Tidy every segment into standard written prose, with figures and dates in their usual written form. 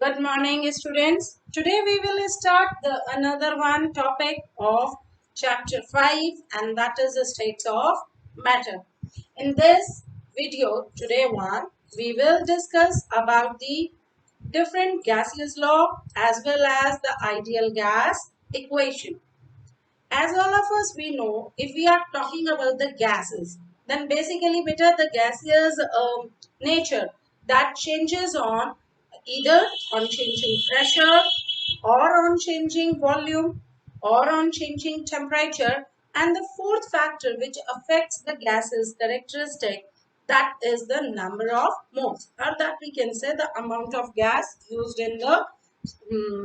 Good morning, students. Today we will start the another one topic of chapter 5, and that is the states of matter. In this video, today we will discuss about the different gaseous law as well as the ideal gas equation. As all of us we know, if we are talking about the gases, then basically beta the gaseous nature that changes on either on changing pressure or on changing volume or on changing temperature, and the fourth factor which affects the gases characteristic, that is the number of moles, or that we can say the amount of gas used mm,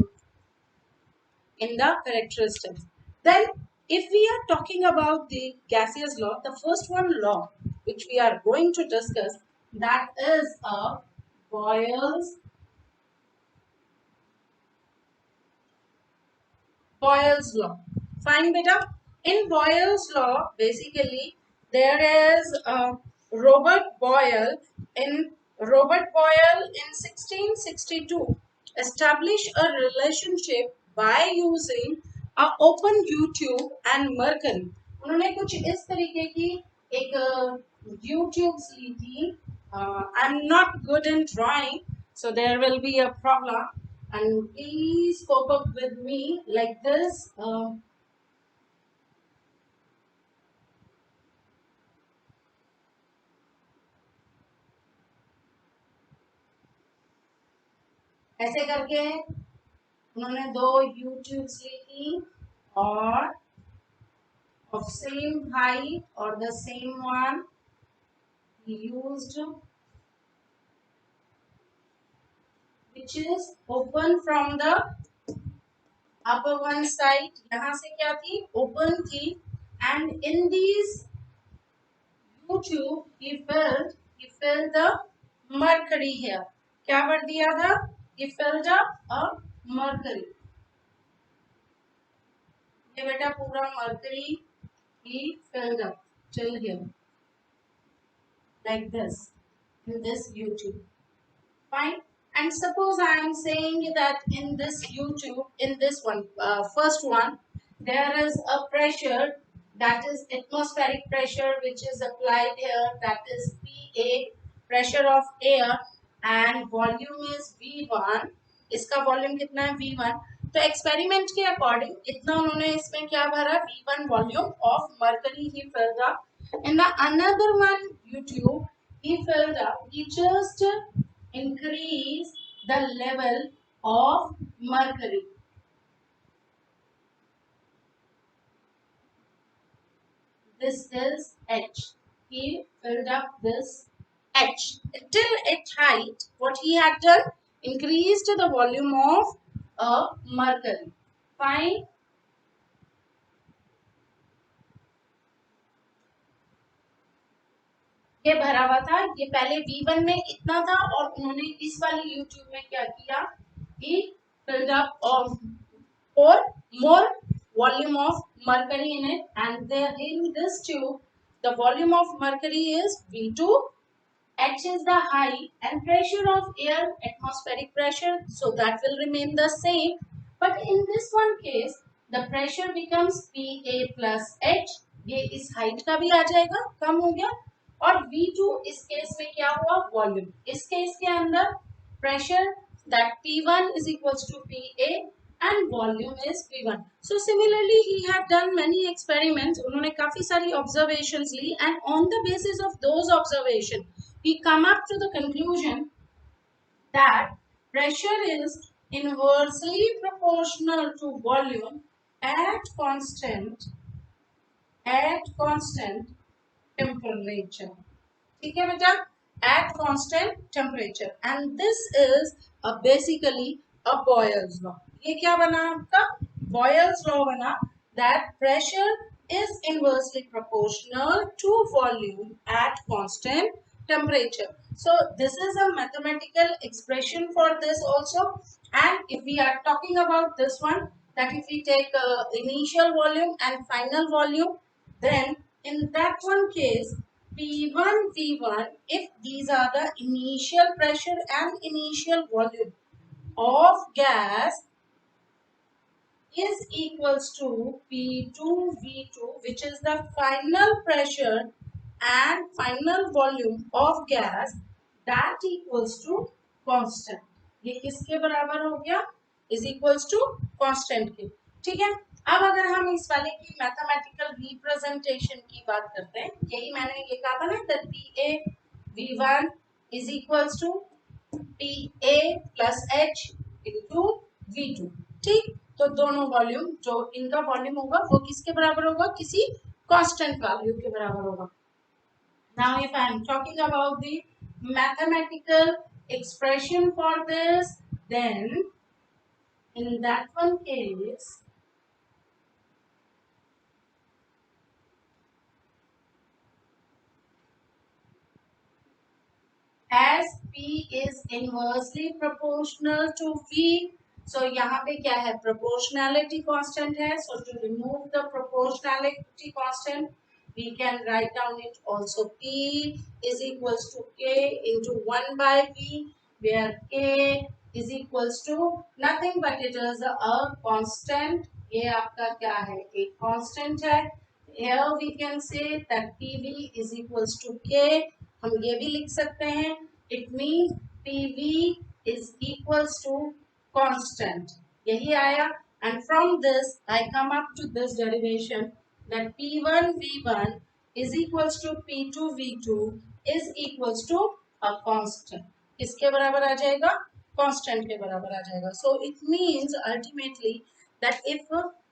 in the characteristics. Then if we are talking about the gaseous law, the first one law which we are going to discuss, that is a Boyle's law. Fine beta. In Boyle's law, basically there is Robert Boyle. In Robert Boyle in 1662 established a relationship by using a open YouTube and mercury. उन्होंने कुछ इस तरीके की एक YouTube ली थी. I'm not good in drawing, so there will be a problem. And please cope up with me like this. ऐसे करके उन्होंने दो YouTube ली थी और of same height or the same one he used, which is open from the upper one side. यहाँ से क्या थी? Open थी. And in these YouTube he filled the mercury here. क्या भर दिया था? He filled up a mercury. ये बेटा पूरा mercury he filled up till here like this in this YouTube. Fine. And suppose I am saying that in this YouTube, in this one, first one, there is a pressure, that is atmospheric pressure, which is applied here, that is PA, pressure of air, and volume is V1. इसका volume कितना है? V1. तो experiment के according इतना उन्होंने इसमें क्या भरा? V1 volume of mercury he filled up. In the another one YouTube, he filled up, he just increase the level of mercury. This is H. He filled up this H till its height. What he had done? Increased the volume of mercury. Fine. ये भरा हुआ था. ये पहले V1 में इतना था और उन्होंने इस वाली YouTube में क्या किया? He filled up for more volume of mercury in it, and there in this tube the volume of mercury is V2. H is the height and pressure of air, atmospheric pressure, so that will remain the same. But in this one case, the pressure becomes PA plus H. ये इस height का भी आ जाएगा, कम हो गया. और V2 इस case में क्या हुआ? वॉल्यूम. इस केस के अंदर pressure that P1 is equals to PA and volume is V1. So similarly he had done many experiments. उन्होंने काफी सारी observations Lee, and on the basis of those observations we come up to the conclusion that pressure is inversely proportional to volume at constant temperature. ठीक है बेटा? At constant temperature, and this is basically a Boyle's law. ये क्या बना आपका? Boyle's law बना that pressure is inversely proportional to volume at constant temperature. So this is a mathematical expression for this also. And if we are talking about this one, that if we take initial volume and final volume, then in that one case P1 V1, if these are the initial pressure and initial volume of gas is equals to P2V2, which is the final pressure and final volume of gas, that equals to constant. ये किसके बराबर हो गया? Is equals to constant के. ठीक है. अब अगर हम इस वाले की मैथमेटिकल रिप्रेजेंटेशन की बात करते हैं, यही मैंने ये कहा था ना, that PA V1 is equals to PA plus H into V2. ठीक. तो दोनों वॉल्यूम, जो इनका वॉल्यूम होगा वो किसके बराबर होगा? किसी कांस्टेंट वैल्यू के बराबर होगा. Now if I am talking about the mathematical expression for this, then in that one case, as P is inversely proportional to V, so यहाँ पे क्या है? Proportionality constant है. So to remove the proportionality constant, we can write down it also. P is equals to K into 1 by V, where K is equals to nothing but it is a constant. ये आपका क्या है? एक constant है. Here we can say that PV is equals to K. हम ये भी लिख सकते हैं. It means PV is equals to constant. यही आया. And from this I come up to this derivation that P1 V1 is equals to P2 V2 is equals to a constant. किसके बराबर आ जाएगा? Constant के बराबर आ जाएगा. So it means ultimately that if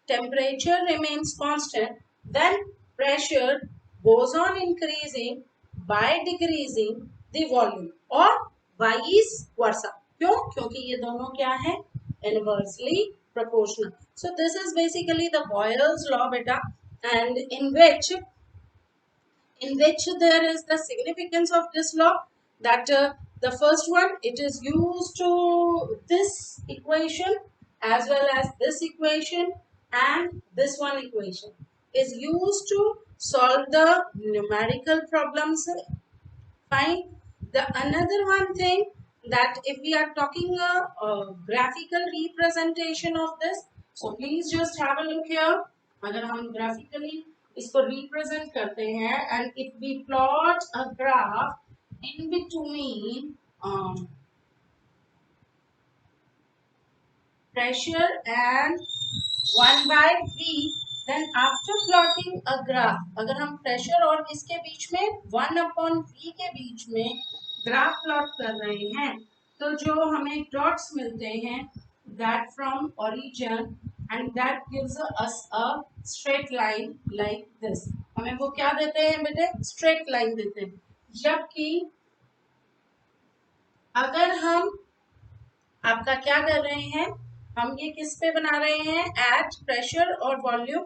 temperature remains constant, then pressure goes on increasing by decreasing the volume or vice versa. क्यों? क्योंकि ये दोनों क्या है? Inversely proportional. So this is basically the Boyle's law, beta, and in which there is the significance of this law, that the first one, it is used to this equation as well as this equation, and this one equation is used to solve the numerical problems. Fine. The another one thing, that if we are talking a graphical representation of this, so please just have a look here. अगर हम graphically इसको represent करते हैं, and if we plot a graph in between pressure and 1 by V, then after plotting a graph, अगर हम pressure और इसके बीच में 1 upon V के बीच में ग्राफ प्लॉट कर रहे हैं, तो जो हमें डॉट्स मिलते हैं, that from origin, and that gives us a straight line like this. हमें वो क्या देते हैं बेटे? स्ट्रेट लाइन देते हैं. जबकि अगर हम आपका क्या कर रहे हैं, हम ये किस पे बना रहे हैं? एट प्रेशर और volume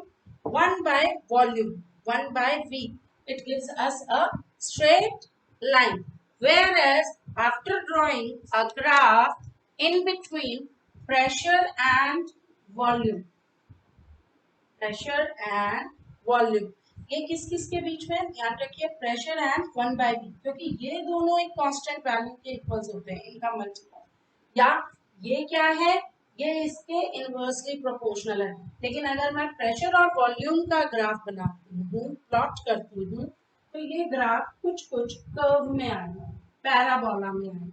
1 by volume 1 by V, it gives us a straight line. Whereas after drawing a graph in between pressure and volume, ये किस किस के बीच में? ध्यान रखिए, प्रेशर एंड 1 by V, क्योंकि ये दोनों एक कांस्टेंट वैल्यू के इक्वल्स होते हैं, इनका मल्टीपल. या ये क्या है? ये इसके इनवर्सली प्रोपोर्शनल है. लेकिन अगर मैं प्रेशर और वॉल्यूम का ग्राफ बनाती हूँ, प्लॉट करती हूँ, तो ये ग्राफ कुछ कुछ कर्व में आएगा, पैराबोला में आएगा.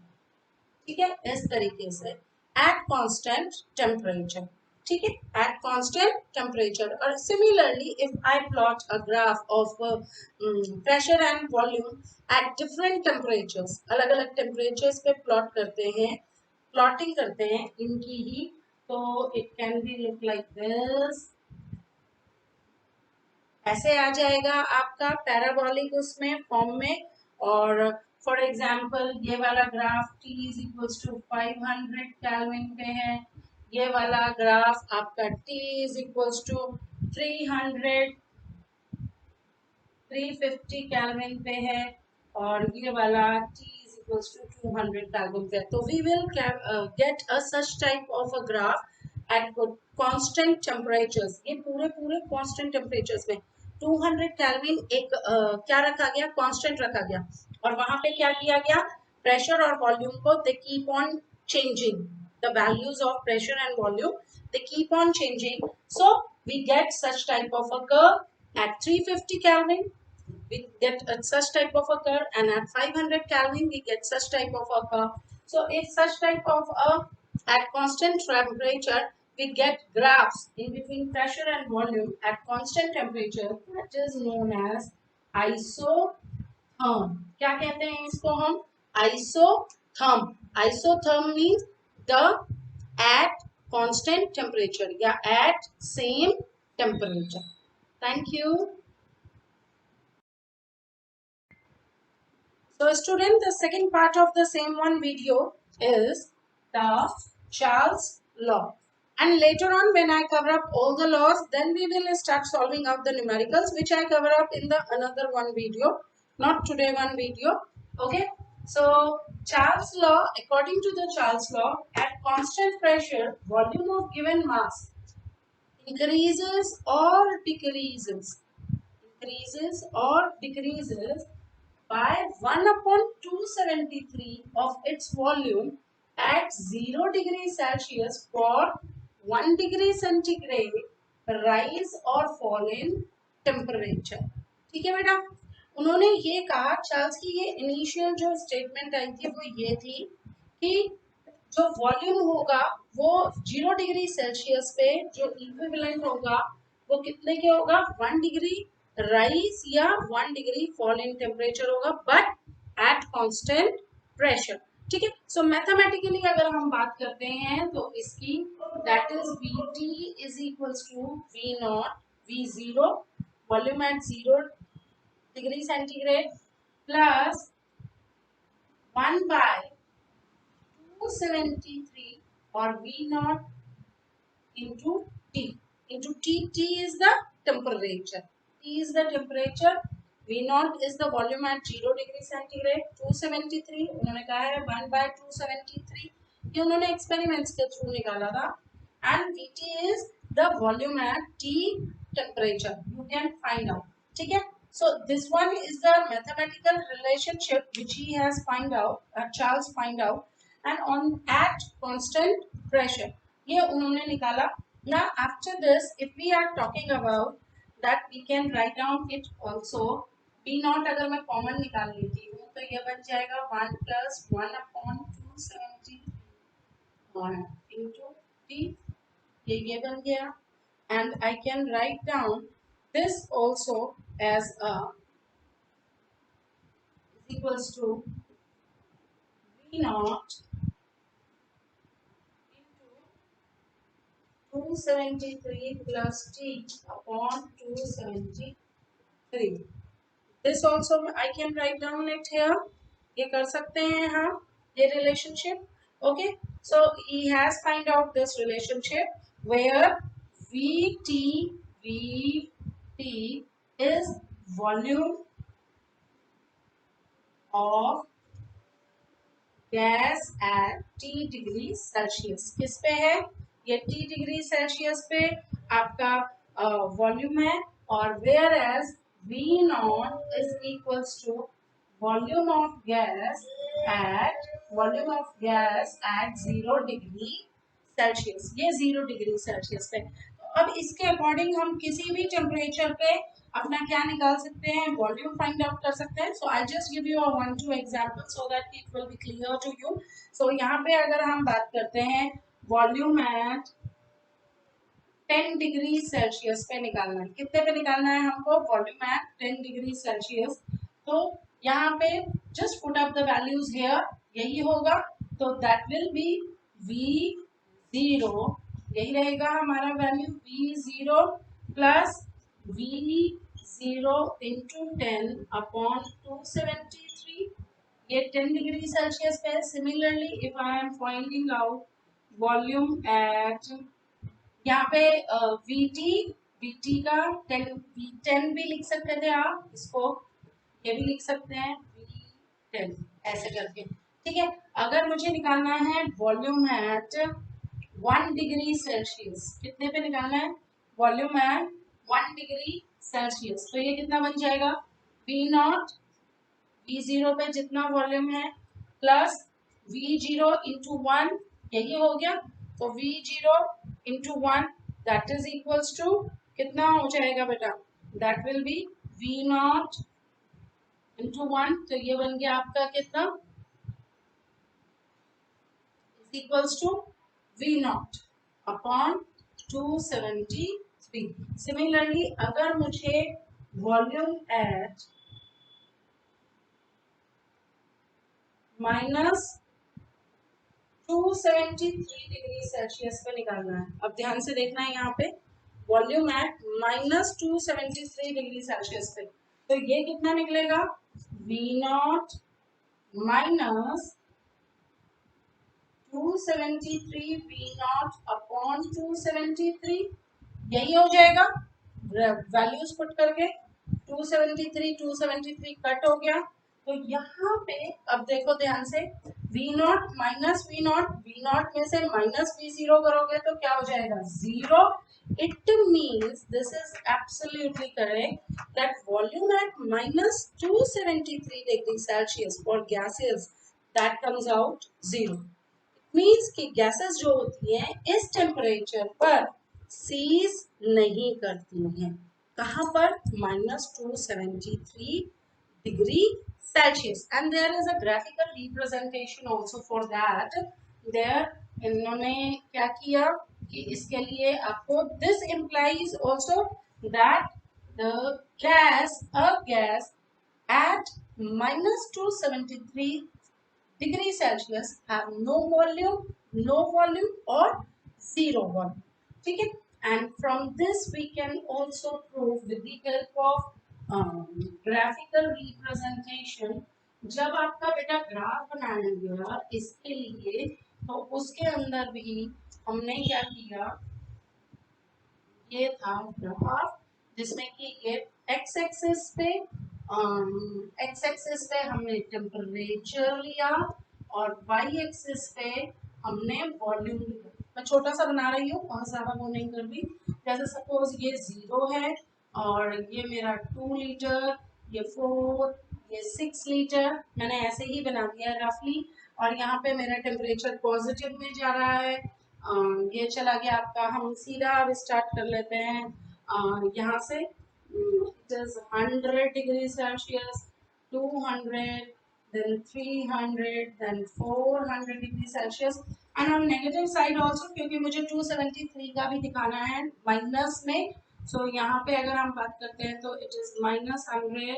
ठीक है, इस तरीके से एट कांस्टेंट टेम्परेचर. ठीक है, एट कांस्टेंट टेम्परेचर. और similarly if I plot a graph of pressure and volume at different temperatures, अलग अलग टेम्परेचर्स पे प्लॉट करते हैं, प्लॉटिंग करते हैं इनकी ही, तो it can be look like this. ऐसे आ जाएगा आपका पैराबोलिक उसमें फॉर्म में. और फॉर एग्जाम्पल ये वाला graph T is equals to 500 kelvin पे है, ये वाला ग्राफ आपका T is equals to 350 kelvin पे है, और ये वाला T is equals to 200 kelvin पे. तो we will get a such type of a graph at constant temperatures. ये पूरे पूरे कांस्टेंट टेम्परेचर्स में 200 केल्विन एक क्या रखा गया? कांस्टेंट रखा गया. और वहां पे क्या किया गया? प्रेशर और वॉल्यूम को they keep on changing. the values of pressure and volume, they keep on changing. So we get such type of a curve at 350 Kelvin. We get such type of a curve, and at 500 Kelvin we get such type of a curve. So if such type of a at constant temperature we get graphs in between pressure and volume at constant temperature, that is known as isotherm. क्या कहते हैं इसको हम? Isotherm. Isotherm means the at constant temperature या at same temperature. Thank you. So student, the second part of the same one video is the Charles law. And later on when I cover up all the laws, then we will start solving out the numericals, which I cover up in the another one video, not today one video. Okay. So Charles law, according to the Charles law, at constant pressure, volume of given mass increases or decreases. Increases or decreases by 1 upon 273 of its volume at 0 degree Celsius for 1 degree centigrade rise or fall in temperature. ठीक है बेटा, उन्होंने ये कहा, Charles की ये initial जो statement आई थी वो ये थी कि जो वॉल्यूम होगा वो 0 डिग्री सेल्सियस पे जो इक्विवेलेंट होगा वो कितने के होगा? 1 डिग्री राइज या 1 डिग्री फॉल इन टेम्परेचर होगा, बट एट कांस्टेंट प्रेशर. ठीक है. सो मैथमेटिकली अगर हम बात करते हैं तो इसकी that is Vt is equals to V naught V0 volume at 0 degree centigrade plus 1 by 273 or V naught into T. Into T, T is the temperature. T is the temperature. V naught is the volume at 0 degree centigrade. 273 उन्होंने कहा है 1 by 273. ये उन्होंने experiments के through निकाला था. And Vt is the volume at T temperature. You can find out. ठीक है. So this one is the mathematical relationship which he has find out. Charles find out. And on at constant pressure ये उन्होंने निकाला. Now after this if we are talking about that we can write down it also. P naught अगर मैं common निकाल लेती हूँ तो ये बन जाएगा 1 plus 1 upon 270 into T. ये बन गया. And I can write down this also as a is equals to V naught 273 plus T upon 273. This also I can write down it here. ये कर सकते हैं हम ये relationship. Okay. So he has find out this relationship where Vt is volume of gas at T degree Celsius. किस पे है? ये T डिग्री सेल्सियस पे आपका वॉल्यूम है और where as V naught is equals to volume of gas at 0 degree celsius. ये 0 degree Celsius पे. अब इसके अकॉर्डिंग हम किसी भी टेम्परेचर पे अपना क्या निकाल सकते हैं? वॉल्यूम फाइंड आउट कर सकते हैं. So I just give you a 1-2 example so that it will be clear to you. So यहाँ पे अगर हम बात करते हैं वॉल्यूम एट 10 डिग्री सेल्सियस पे निकालना है. कितने पे निकालना है हमको? Volume at 10 degree Celsius. तो यहाँ पे just put up the values here. यही होगा तो दैट विल बी V0. यही रहेगा हमारा value V0 plus V0 into 10 upon 273. ये 10 डिग्री सेल्सियस पे. Similarly if I am finding out volume at यहाँ पे VT का 10 भी लिख सकते थे आप. इसको ये भी लिख सकते हैं V10 ऐसे करके. ठीक है. अगर मुझे निकालना है वॉल्यूम एट 1 डिग्री सेल्सियस, कितने पे निकालना है? Volume at 1 degree Celsius. तो ये कितना बन जाएगा? V नॉट V0 पे जितना वॉल्यूम है प्लस V0 इंटू 1 यही हो गया। तो V0 into 1 that is equals to कितना हो जाएगा बेटा, that will be V0 into 1, तो ये बन गया आपका कितना, is equals to V0 upon 273। Similarly अगर मुझे volume at minus 273 degree Celsius पे निकालना है, अब ध्यान से देखना है यहाँ पे volume at minus 273 degree Celsius पे, तो ये कितना निकलेगा, V0 माइनस 273 V0 अपॉन 273, यही हो जाएगा। वैल्यूज पुट करके 273 कट हो गया, तो यहाँ पे अब देखो ध्यान से V0 माइनस V0 में से माइनस V0 करोगे तो क्या हो जाएगा, 0। It means this is absolutely correct that volume at minus 273 degrees Celsius for gases that comes out 0. Means कि गैसेस जो होती हैं इस टेम्परेचर पर सीज नहीं करती हैं, कहाँ पर, -273 degree celsius. And there is a graphical representation also for that. There इन्होंने क्या किया कि इसके लिए आपको this implies also that the gas a gas at -273 degree Celsius have no volume or zero volume, ठीक है। And from this we can also prove with the help of graphical representation। जब आपका बेटा ग्राफ बनाएंगे इसके लिए तो उसके अंदर भी हमने क्या किया, ये था ग्राफ जिसमें कि ये एक्स एक्सिस पे हमने टेम्परेचर लिया और वाई एक्सिस पे हमने वॉल्यूम लिया। मैं छोटा सा बना रही हूँ, बहुत ज्यादा वो नहीं कर रही। जैसे सपोज ये 0 है और ये मेरा 2 लीटर, ये 4, ये 6 लीटर, मैंने ऐसे ही बना दिया रफली। और यहाँ पे मेरा टेम्परेचर पॉजिटिव में जा रहा है। ये चला गया आपका, हम सीधा अब स्टार्ट कर लेते हैं यहाँ से। It is 100 degree Celsius, 200, then 300, then 400 degree celsius. And on negative side also, क्योंकि मुझे 273 का भी दिखाना है माइनस में। सो यहाँ पे अगर हम बात करते हैं तो it is -100,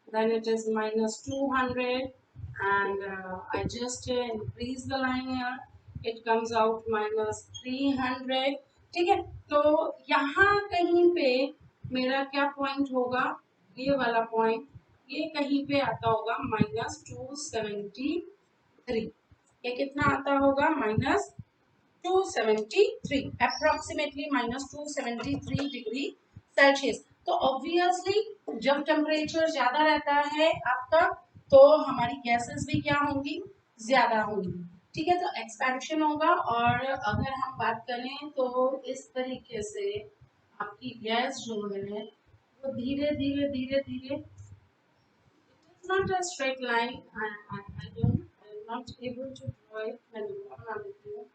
then it is -200, and I just increase the line here, it comes out -300, ठीक है। तो यहाँ कहीं पे मेरा क्या पॉइंट होगा, ये वाला पॉइंट, ये कहीं पे आता होगा -273। ये कितना आता होगा, -273, अप्रोक्सीमेटली -273 डिग्री सेल्सियस। तो ऑब्वियसली जब टेम्परेचर ज्यादा रहता है आपका तो हमारी गैसेस भी क्या होंगी, ज्यादा होंगी, ठीक है। तो एक्सपेंशन होगा। और अगर हम बात करें तो इस तरीके से आपकी गैस जो है वो धीरे धीरे धीरे धीरे, it is not a straight line, I am not able to draw it, मैं बना देती हूँ।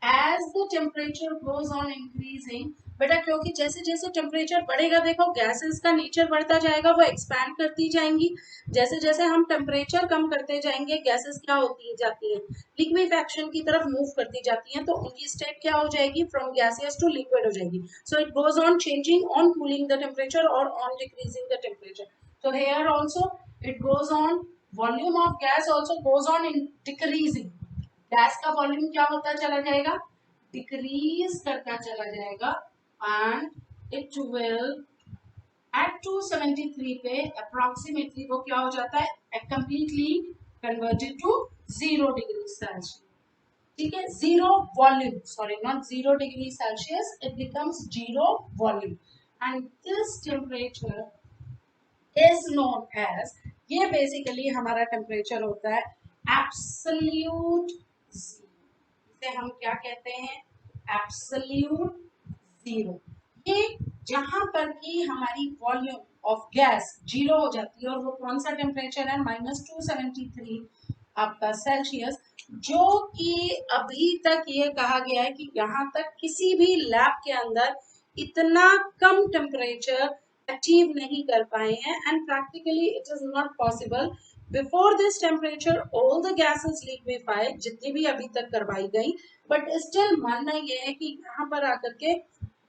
As the temperature goes on increasing, बेटा क्योंकि जैसे जैसे टेम्परेचर बढ़ेगा, देखो गैसेस का नेचर बढ़ता जाएगा, वो एक्सपैंड करती जाएंगी। जैसे जैसे हम टेम्परेचर कम करते जाएंगे गैसेस क्या होती जाती हैं, लिक्विफैक्शन की तरफ मूव करती जाती हैं। तो उनकी स्टेट क्या हो जाएगी, फ्रॉम गैसियस टू लिक्विड हो जाएगी। So it goes on changing on cooling the temperature और ऑन डिक्रीजिंग द टेम्परेचर। तो here also it goes on, volume of gas also goes on in decreasing. Gas का volume क्या होता चला जाएगा, decrease करता चला जाएगा। एंड इट विल एट 273 पे अप्रोक्सीमेटली वो क्या हो जाता है, completely converted to 0 degree celsius, ठीक है। 0 volume, sorry not 0 degree celsius, it becomes 0 volume. And this temperature is known as, ये बेसिकली हमारा टेम्परेचर होता है एब्सोल्यूट, इसे हम क्या कहते हैं, एब्सोल्यूट जीरो। ये जहां पर कि हमारी वॉल्यूम ऑफ गैस 0 हो जाती है, और वो कौन सा टेम्परेचर है, -273 आपका सेल्सियस। जो कि अभी तक ये कहा गया है कि यहाँ तक किसी भी लैब के अंदर इतना कम टेम्परेचर अचीव नहीं कर पाए हैं, and practically it is not possible. Before this temperature all the gases liquefy, जितनी भी अभी तक करवाई गई, बट स्टिल मानना यह है कि यहाँ पर आकर के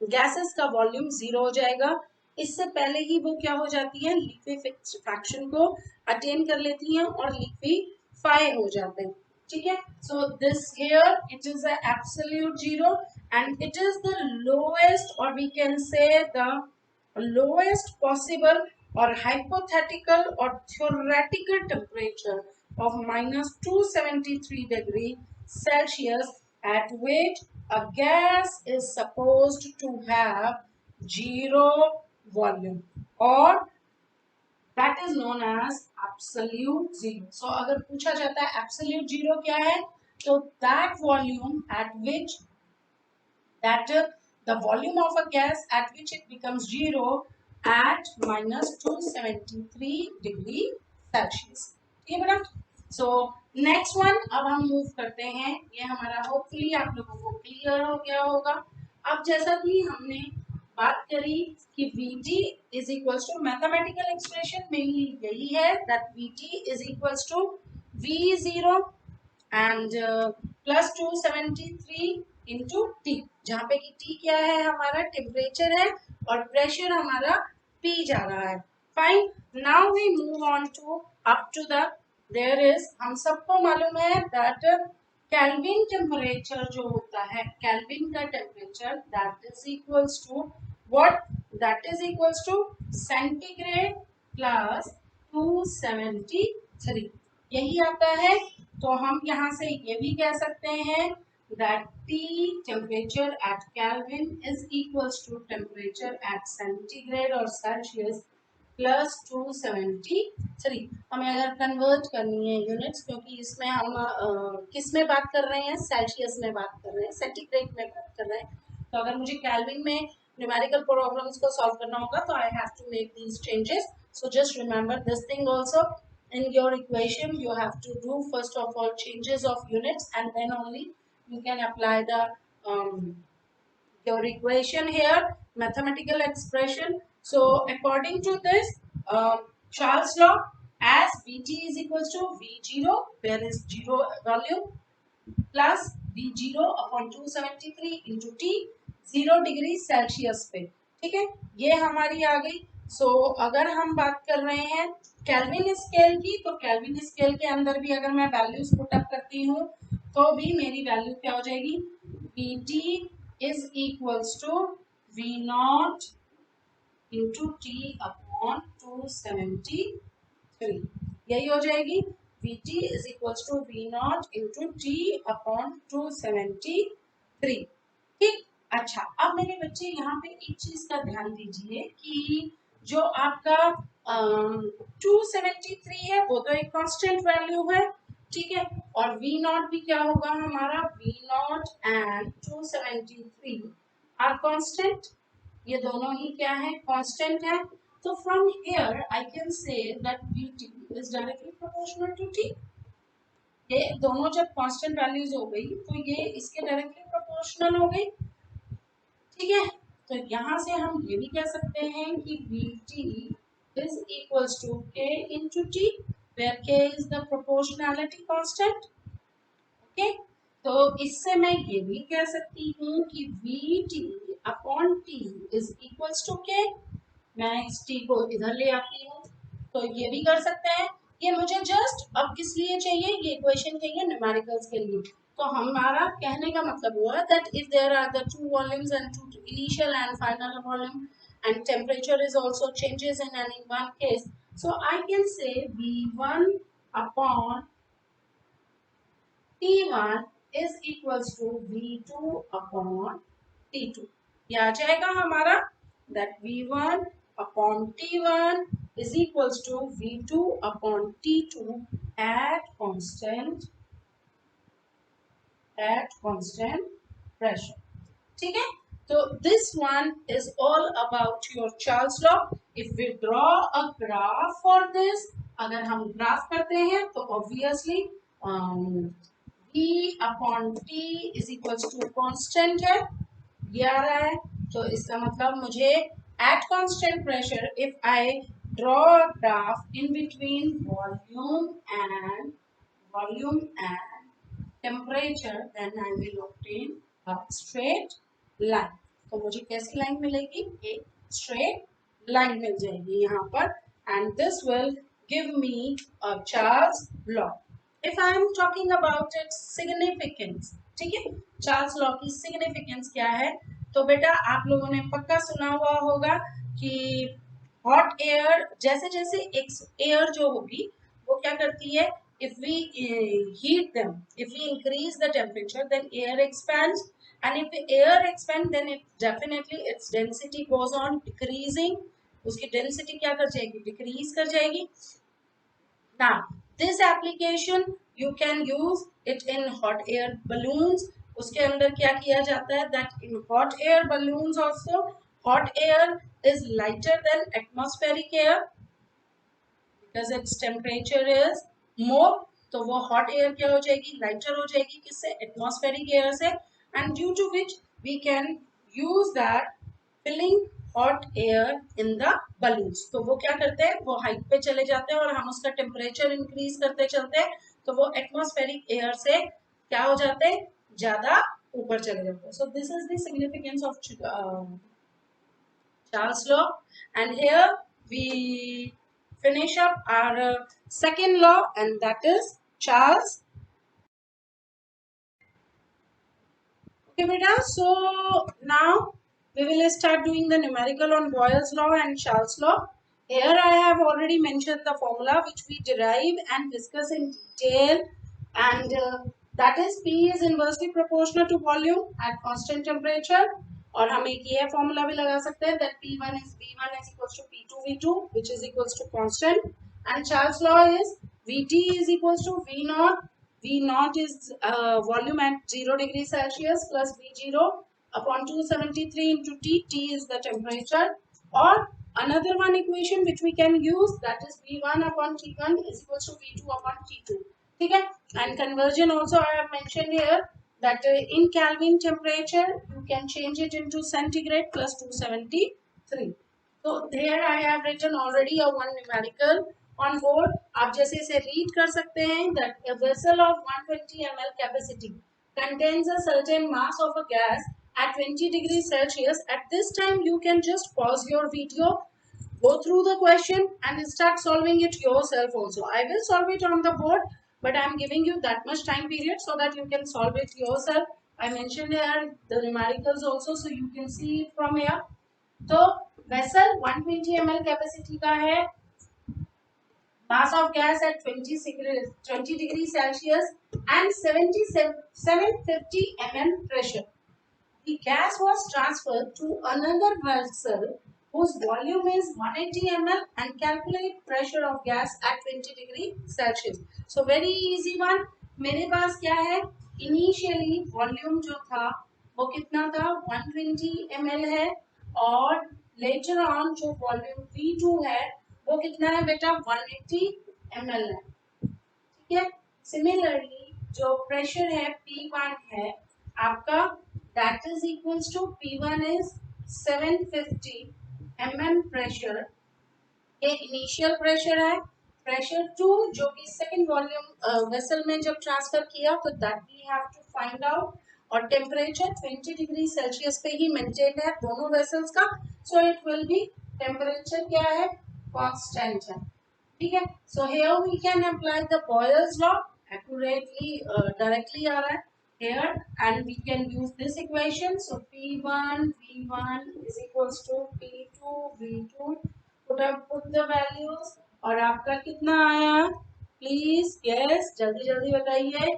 गैसेस का वॉल्यूम जीरो हो जाएगा। इससे पहले ही वो क्या हो जाती है, लिक्विफैक्शन को अटेन कर लेती हैं और लिक्विफाई हो जाते हैं। ठीक है, so this here it is a absolute zero and it is the lowest, और we can say the lowest possible or hypothetical or theoretical temperature of minus 273 degree Celsius at which a gas is supposed to have zero volume, or that is known as absolute zero. So अगर पूछा जाता है absolute zero क्या है, तो that volume at which that the volume of a gas at which it becomes zero at minus 273 degree Celsius. ठीक है बेटा, सो नेक्स्ट वन अब हम मूव करते हैं। ये हमारा होपफुली आप लोगों को क्लियर हो गया होगा। अब जैसा कि हमने बात करी कि Vt is equals to, mathematical expression में ही यही है that Vt is equals to V0 and plus 273 into T, जहाँ पे कि टी क्या है, हमारा टेम्परेचर है और प्रेशर हमारा पी जा रहा है। Fine, now we move on to up to the, there is, हम सबको मालूम है दैट केल्विन टेम्परेचर जो होता है, केल्विन का temperature that is equals to what, that is equals to centigrade plus 273, यही आता है। तो हम यहाँ से ये भी कह सकते हैं that T temperature at Kelvin is equals to temperature at centigrade or Celsius plus 273। हमें अगर कन्वर्ट करनी है यूनिट्स, क्योंकि इसमें हम किस में बात कर रहे हैं, सेल्सियस में बात कर रहे हैं, सेंटीग्रेड में बात कर रहे हैं। तो अगर मुझे केल्विन में न्यूमेरिकल प्रॉब्लम्स को सॉल्व करना होगा तो I have to make these changes. So just remember this thing also, in your equation you have to do first of all changes of units and then only you can apply the your equation here, mathematical expression. So according to this Charles law, as Vt is equals to V0 where is zero volume plus V0 upon 273 into T 0 degree Celsius पे। ठीक है, ये हमारी आ गई। सो अगर हम बात कर रहे हैं केल्विन स्केल की, तो केल्विन स्केल के अंदर भी अगर मैं वैल्यूज पुट अप करती हूँ तो भी मेरी वैल्यू क्या हो जाएगी, Vt is equals to V0 into T upon 273, यही हो जाएगी। Vt is equals to V0 into T upon 273। ठीक, अच्छा अब मेरे बच्चे यहाँ पे एक चीज का ध्यान दीजिए कि जो आपका 273 है वो तो एक कांस्टेंट वैल्यू है, ठीक है, और V0 भी क्या होगा हमारा, V0 एंड 273 आर कांस्टेंट, ये दोनों ही क्या है, कांस्टेंट है। तो from here I can say that Vt is directly proportional to T। ये दोनों जब कांस्टेंट वैल्यूज हो गई तो ये इसके डायरेक्टली प्रोपोर्शनल हो गई। ठीक है, तो यहाँ से हम ये भी कह सकते हैं कि Vt is equals to K into T where K is the proportionality constant। Okay, तो इससे मैं ये भी कह सकती हूँ कि Vt upon T is equals to K। मैं इस T को इधर ले आती हूँ तो ये भी कर सकते हैं। ये मुझे जस्ट अब किस लिए चाहिए, ये इक्वेशन चाहिए न्यूमेरिकल्स के लिए। तो हमारा कहने का मतलब हुआ that if there are the two volumes and two initial and final volume and temperature is also changes in any one case, so I can say V1 upon T1 is equals to V2 upon T2। ये आ जाएगा हमारा that V1 upon T1 is equals to V2 upon T2 at constant pressure। ठीक है, तो this one is all about your Charles law। If we draw a graph for this, अगर हम graph करते हैं तो obviously V upon T is equals to constant है, ये आ रहा है। तो इसका मतलब मुझे at constant pressure if I draw a graph in between volume and temperature then I will obtain a straight line. तो मुझे कैसी लाइन मिलेगी, एक स्ट्रेट लाइन मिल जाएगी यहाँ पर, and this will give me a Charles law. If I am talking about its significance, ठीक है, चार्ल्स लॉ की सिग्निफिकेंस क्या है, तो बेटा आप लोगों ने पक्का सुना हुआ होगा कि हॉट एयर, जैसे जैसे एयर जो होगी वो क्या करती है, if we heat them, if we increase the temperature, then air expands, and if the air expands, then it definitely its density goes on decreasing, उसकी density क्या कर जाएगी, decrease कर जाएगी। Now, this application you can use it in hot air balloons. उसके अंदर क्या किया जाता है, that in hot air balloons also, hot air is lighter than atmospheric air because its temperature is more. तो वो hot air क्या हो जाएगी, lighter हो जाएगी, किससे, atmospheric air से, and due to which we can use that filling hot air in the balloons. तो वो क्या करते हैं, वो हाइट पे चले जाते हैं और हम उसका टेम्परेचर इंक्रीज करते चलते हैं, तो वो एटमॉस्फेरिक एयर से क्या हो जाते हैं, ज्यादा ऊपर चले जाते हैं। So this is the significance of Charles law, and here we finish up our second law, and that is Charles. Okay, beta. So now we will start doing the numerical on Boyle's law and Charles law. Here I have already mentioned the formula which we derive and discuss in detail, and that is P is inversely proportional to volume at constant temperature. और हम एक ये formula भी लगा सकते हैं that P1 is V1 is equals to P2 V2 which is equals to constant, and Charles law is Vt is equals to V naught. V naught is volume at 0 degree Celsius plus V0 upon 273 into T. T is the temperature. Or another one equation which we can use, that is V1 upon T1 is equals to V2 upon T2. Okay? And conversion also I have mentioned here that in Kelvin temperature you can change it into centigrade plus 273. So there I have written already a one numerical on board. आप जैसे इसे read कर सकते हैं that a vessel of 120 ml capacity contains a certain mass of a gas at 20 degrees Celsius. At this time you can just pause your video, go through the question and start solving it yourself also. I will solve it on the board, but I am giving you that much time period so that you can solve it yourself. I mentioned here the numericals also, so you can see it from here. तो vessel 120 ml capacity का है, mass of gas at 20 degree Celsius and 750 mm pressure. The gas was transferred to another vessel whose volume is 180 ml and calculate pressure of gas at 20 degree Celsius. So very easy one. मेरे पास क्या है, initially volume जो था वो कितना था, 120 ml है, और later on जो volume V2 है वो कितना है बेटा, 180 ml है, ठीक है। सिमिलरली जो प्रेशर है P1 है आपका, that is equals to P1 is 750 mm pressure, ये इनिशियल प्रेशर है। प्रेशर 2 जो कि सेकंड वॉल्यूम वेसल में जब ट्रांसफर किया तो that we have to find out, और टेम्परेचर 20 डिग्री सेल्सियस पे ही मेंटेन है दोनों वेसल्स का, so it will be, temperature क्या है, कांस्टेंट है, ठीक है। So here we can apply the Boyle's law accurately, directly आ रहा है here, and we can use this equation. So P1 V1 is equals to P2 V2, put the values, और आपका कितना आया, प्लीज यस जल्दी जल्दी बताइए,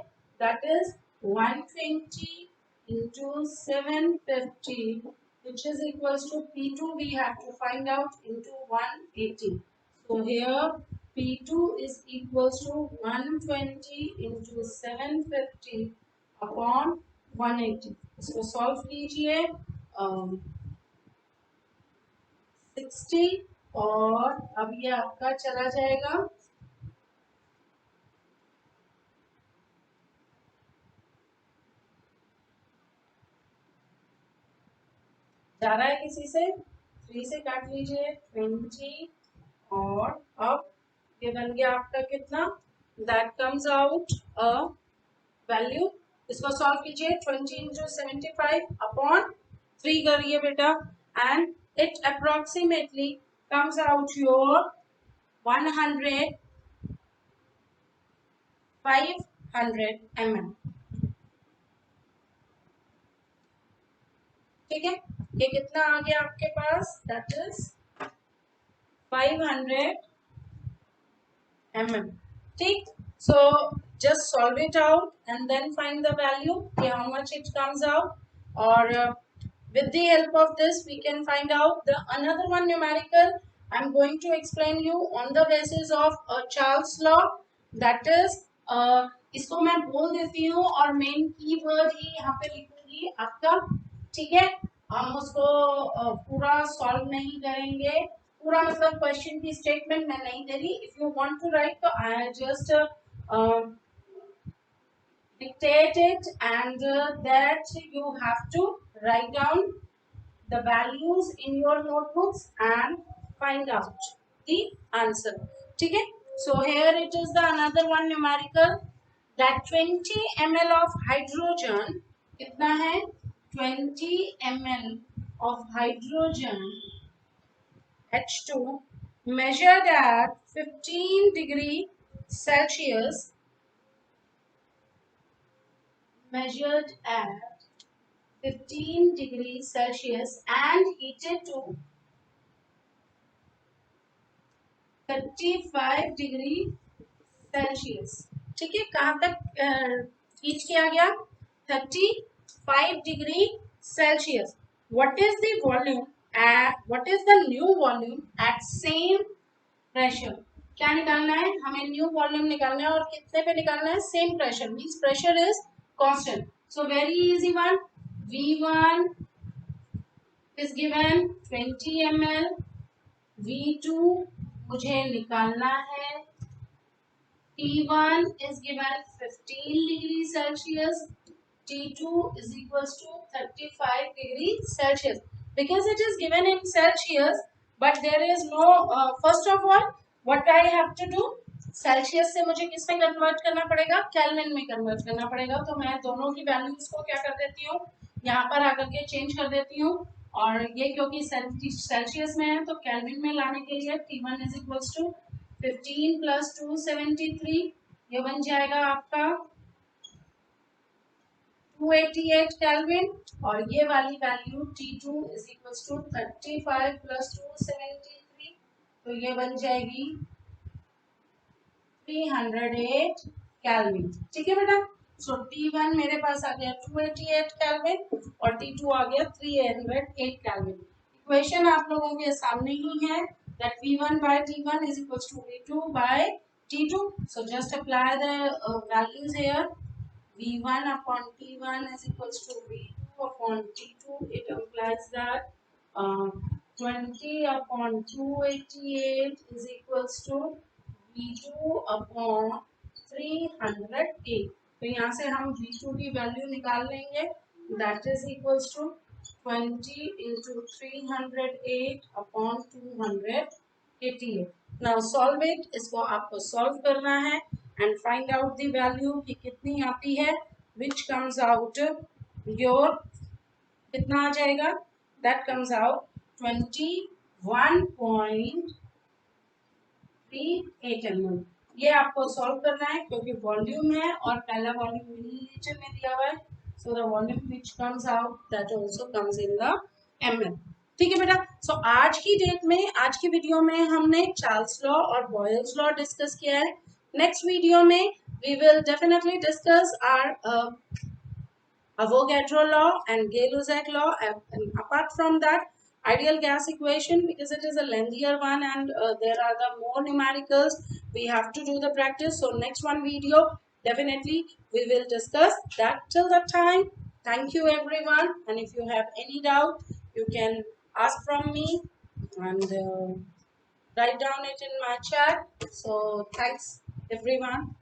that is 120 into 750 which is equals to P2 we have to find out into 180. So here P2 is equals to 120 into 750 upon 180. इसको solve कीजिए, 60, और अब ये आपका चला जाएगा जा रहा है किसी से? 3 से काट लीजिए 20 और अब ये बन गया आपका कितना? That comes out a value. इसको सॉल्व कीजिए 20 इंटू 75 अपॉन 3 करिए बेटा and it approximately comes out your 100 500 mm। ठीक है, ये कितना आ गया आपके पास? That is 500 mm। ठीक, so just solve it out and then find the value, how much it comes out, or with the help of this we can find out the another one numerical. I'm going to explain you on the basis of Charles law, that is इसको मैं बोल देती हूँ और main keyword ही यहाँ पे लिखूंगी आपका। ठीक है, हम उसको पूरा सॉल्व नहीं करेंगे, पूरा मतलब क्वेश्चन की स्टेटमेंट मैं नहीं दे रही। If you want to write तो I just dictate it and that you have to write down the values in your notebooks and find out the answer। ठीक है, so here it is the another one numerical, that 20 ml of hydrogen कितना है? 20 ml of hydrogen H2 measured at 15 degree Celsius, measured at 15 degrees Celsius and heated to 35 degree celsius. ठीक है, कहाँ तक heat किया गया? 35 degree Celsius. What is the volume what is the new volume at same pressure? क्या निकालना है हमें? न्यू वॉल्यूम निकालना है और कितने पे निकालना है? Same pressure means pressure is constant, so very easy one. V1 is given 20 ml, V2 मुझे निकालना है, T1 is given 15 degree Celsius, T2 is equals to 35 degree Celsius। Because it is given in Celsius, but there is no first of all what I have to do, Celsius से मुझे किस में convert करना पड़ेगा? Kelvin में convert करना पड़ेगा। तो मैं दोनों की वैल्यूज को क्या कर देती हूँ, यहाँ पर आकर के चेंज कर देती हूँ, और ये क्योंकि सेल्सियस में है तो केल्विन में लाने के लिए T1 is equals to 15 plus 273, ये बन जाएगा आपका 288 केल्विन, और ये वाली value T2 is equals to 35 plus 273, तो ये बन जाएगी 308 केल्विन। ठीक है बेटा, सो T1 मेरे पास आ गया 288 केल्विन और T2 आ गया 308 केल्विन। इक्वेशन आप लोगों के सामने ही है, that V1 by T1 is equals to V2 by T2, so just apply the values here। V1 upon T1 is equals to V2 upon T2, it implies that 20 upon 288 is equals to V2 upon 308। तो यहाँ से हम V2 की value निकाल लेंगे, that is equals to 20 into 308 upon 288। Now solve it, इसको आपको solve करना है and find out the value कि कितनी आती है, which comes out your कितना आ जाएगा? That comes out 21.38 mm। ये आपको सॉल्व करना है क्योंकि वॉल्यूम है और पहला वॉल्यूम मिलीलीटर में दिया हुआ है, so the volume which comes out that also comes in the ml। ठीक है बेटा, सो आज की डेट में, आज की वीडियो में हमने चार्ल्स लॉ और बॉयल्स लॉ डिस्कस किया है। नेक्स्ट वीडियो में we will definitely discuss our Avogadro law and Gay-Lussac law, and apart from that, ideal gas equation, because it is a lengthier one and there are the more numericals, we have to do the practice. So next one video, definitely we will discuss that. Till that time, thank you everyone, and if you have any doubt, you can ask from me and write down it in my chat. So thanks everyone.